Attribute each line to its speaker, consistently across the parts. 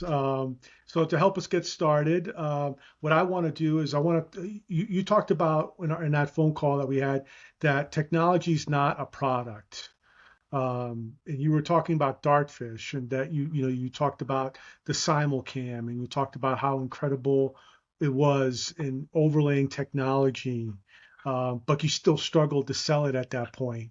Speaker 1: So to help us get started, what I want to do is you talked about in that phone call that we had that technology is not a product. And you were talking about Dartfish and that you talked about the simulcam and you talked about how incredible it was in overlaying technology, but you still struggled to sell it at that point.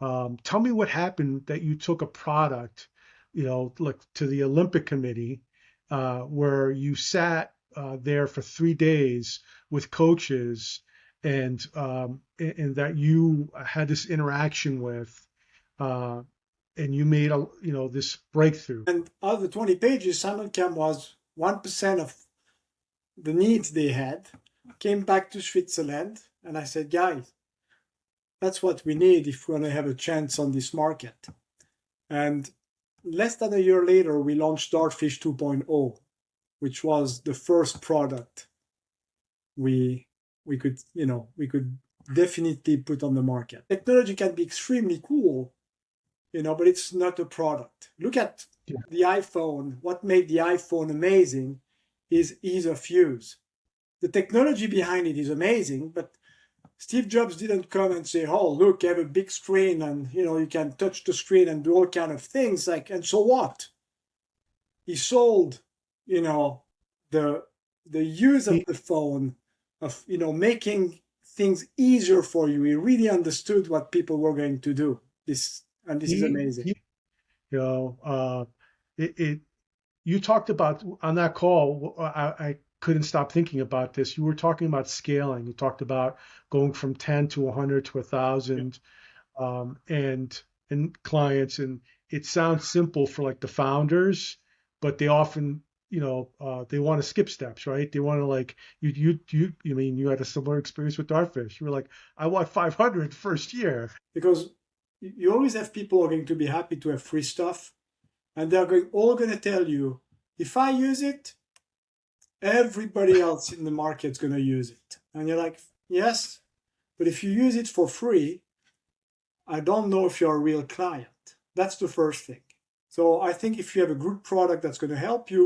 Speaker 1: Tell me what happened that you took a product, like to the Olympic Committee, where you sat there for 3 days with coaches and that you had this interaction with, uh, and you made this breakthrough.
Speaker 2: And out of the 20 pages, Simulcam was 1% of the needs they had. Came back to Switzerland, and I said, guys, that's what we need if we want to have a chance on this market. And less than a year later, we launched Dartfish 2.0, which was the first product we could definitely put on the market. Technology can be extremely cool, but it's not a product. Look at
Speaker 1: Yeah.
Speaker 2: the iPhone. What made the iPhone amazing is ease of use. The technology behind it is amazing, but Steve Jobs didn't come and say, "Oh, look, I have a big screen, and you can touch the screen and do all kind of things." And so what? He sold, the use of
Speaker 1: He,
Speaker 2: the phone, of making things easier for you. He really understood what people were going to do. This is
Speaker 1: he,
Speaker 2: amazing.
Speaker 1: he you know, it, it you talked about on that call. I couldn't stop thinking about this. You were talking about scaling. You talked about going from 10 to 100 to
Speaker 2: Yeah.
Speaker 1: 1,000, and clients. And it sounds simple for like the founders, but they often, they want to skip steps, right? They want to like you mean you had a similar experience with Dartfish. You were like, I want 500 first year.
Speaker 2: Because you always have people who are going to be happy to have free stuff, and they're all going to tell you, if I use it, everybody else in the market's going to use it. And you're like, yes, but if you use it for free, I don't know if you're a real client. That's the first thing. So I think if you have a good product that's going to help you,